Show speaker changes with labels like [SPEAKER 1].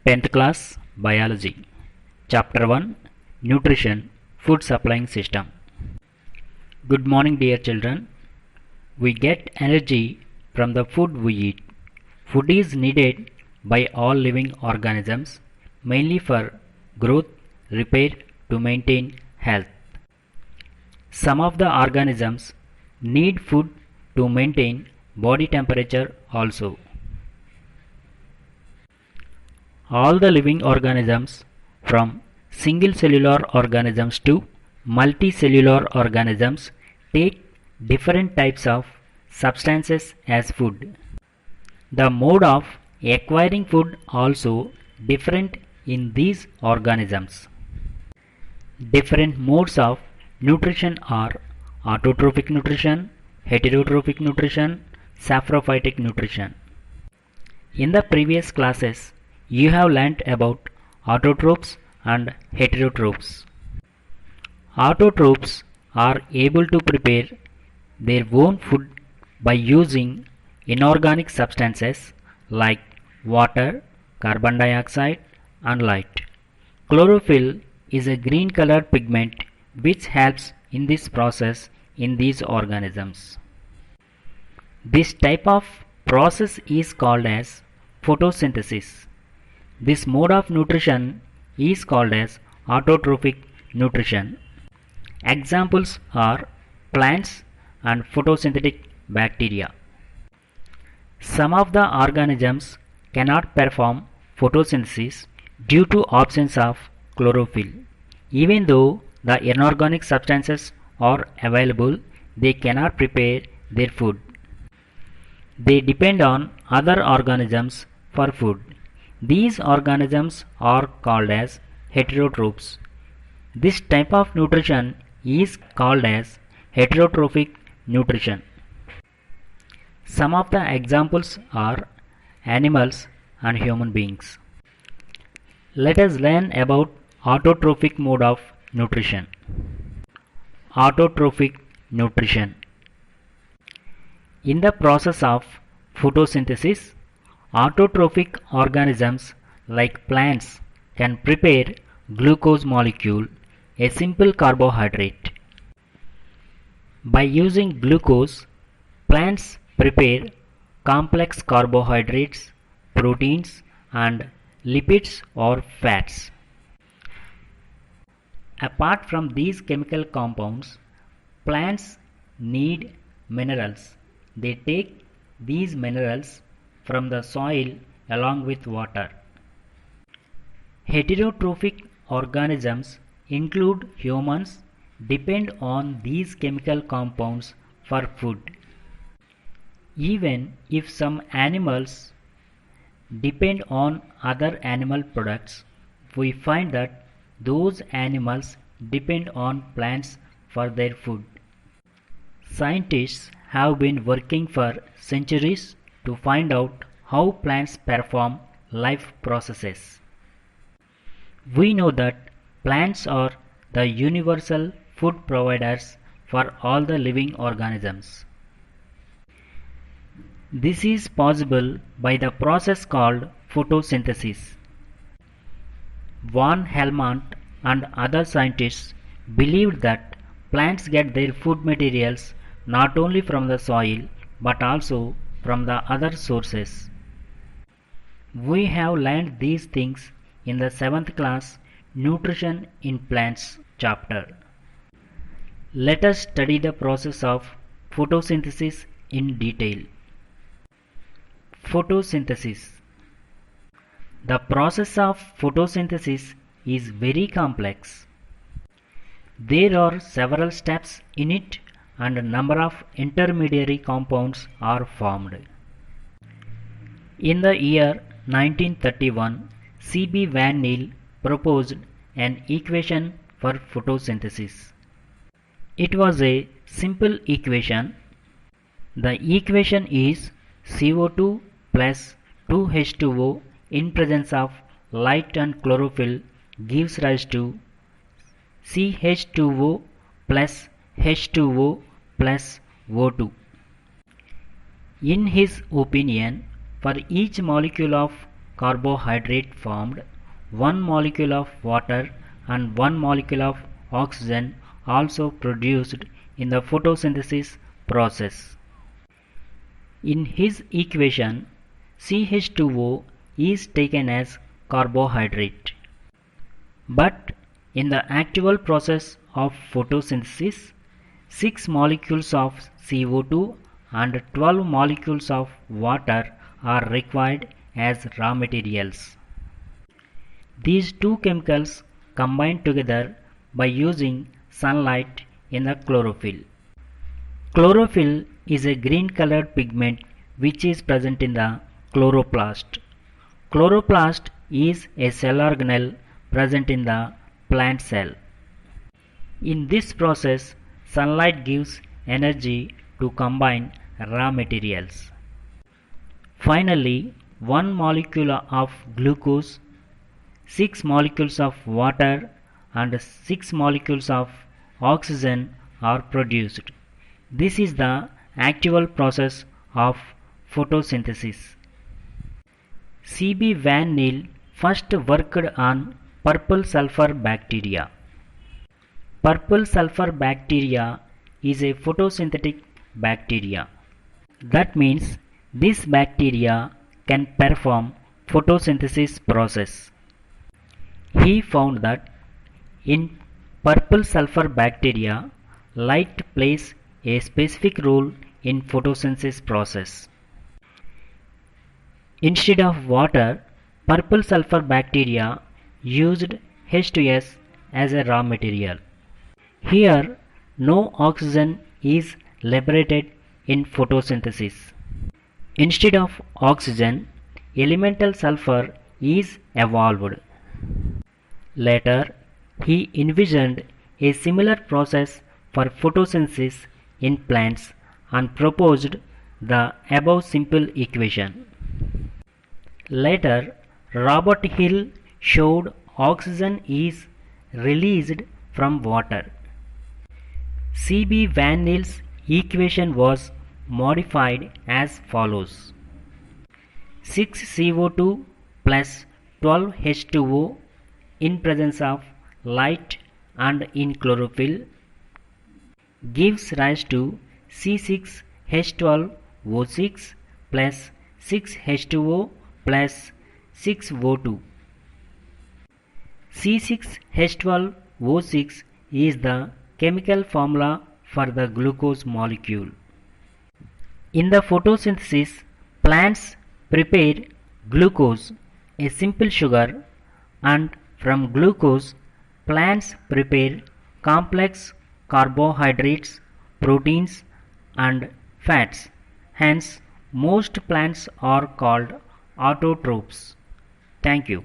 [SPEAKER 1] 10th class Biology Chapter 1 Nutrition Food Supplying System. Good morning, dear children. We get energy from the food we eat. Food is needed by all living organisms, mainly for growth, repair, to maintain health. Some of the organisms need food to maintain body temperature also. All the living organisms, from single cellular organisms to multicellular organisms, take different types of substances as food. The mode of acquiring food also different in these organisms. Different modes of nutrition are autotrophic nutrition, heterotrophic nutrition, saprophytic nutrition. In the previous classes, you have learnt about autotrophs and heterotrophs. Autotrophs are able to prepare their own food by using inorganic substances like water, carbon dioxide, and light. Chlorophyll is a green colored pigment which helps in this process in these organisms. This type of process is called as photosynthesis. This mode of nutrition is called as autotrophic nutrition. Examples are plants and photosynthetic bacteria. Some of the organisms cannot perform photosynthesis due to absence of chlorophyll. Even though the inorganic substances are available, they cannot prepare their food. They depend on other organisms for food. These organisms are called as heterotrophs. This type of nutrition is called as heterotrophic nutrition. Some of the examples are animals and human beings. Let us learn about autotrophic mode of nutrition. Autotrophic nutrition. In the process of photosynthesis, autotrophic organisms like plants can prepare glucose molecule, a simple carbohydrate. By using glucose, plants prepare complex carbohydrates, proteins, and lipids or fats. Apart from these chemical compounds, plants need minerals. They take these minerals from the soil along with water. Heterotrophic organisms include humans depend on these chemical compounds for food. Even if some animals depend on other animal products, we find that those animals depend on plants for their food. Scientists have been working for centuries to find out how plants perform life processes. We know that plants are the universal food providers for all the living organisms. This is possible by the process called photosynthesis. Von Helmont and other scientists believed that plants get their food materials not only from the soil but also from the other sources. We have learned these things in the 7th class Nutrition in Plants chapter. Let us study the process of photosynthesis in detail. Photosynthesis. The process of photosynthesis is very complex. There are several steps in it and a number of intermediary compounds are formed. In the year 1931, C.B. Van Til proposed an equation for photosynthesis. It was a simple equation. The equation is CO2 plus 2H2O in presence of light and chlorophyll gives rise to CH2O plus H2O plus O2. In his opinion, for each molecule of carbohydrate formed, one molecule of water and one molecule of oxygen also produced in the photosynthesis process. In his equation, CH2O is taken as carbohydrate. But in the actual process of photosynthesis, 6 molecules of CO2 and 12 molecules of water are required as raw materials. These two chemicals combine together by using sunlight in the chlorophyll. Chlorophyll is a green colored pigment which is present in the chloroplast. Chloroplast is a cell organelle present in the plant cell. In this process, sunlight gives energy to combine raw materials. Finally, one molecule of glucose, 6 molecules of water and 6 molecules of oxygen are produced. This is the actual process of photosynthesis. C.B. Van Neel first worked on purple sulfur bacteria. Purple sulfur bacteria is a photosynthetic bacteria. That means this bacteria can perform photosynthesis process. He found that in purple sulfur bacteria, light plays a specific role in photosynthesis process. Instead of water, purple sulfur bacteria used H2S as a raw material. Here, no oxygen is liberated in photosynthesis. Instead of oxygen, elemental sulfur is evolved. Later, he envisioned a similar process for photosynthesis in plants and proposed the above simple equation. Later, Robert Hill showed oxygen is released from water. C.B. Van Neel's equation was modified as follows: 6 CO2 plus 12 H2O in presence of light and in chlorophyll gives rise to C6H12O6 plus 6H2O plus 6O2. C6H12O6 is the chemical formula for the glucose molecule. In the photosynthesis, plants prepare glucose, a simple sugar, and from glucose, plants prepare complex carbohydrates, proteins, and fats. Hence, most plants are called autotrophs. Thank you.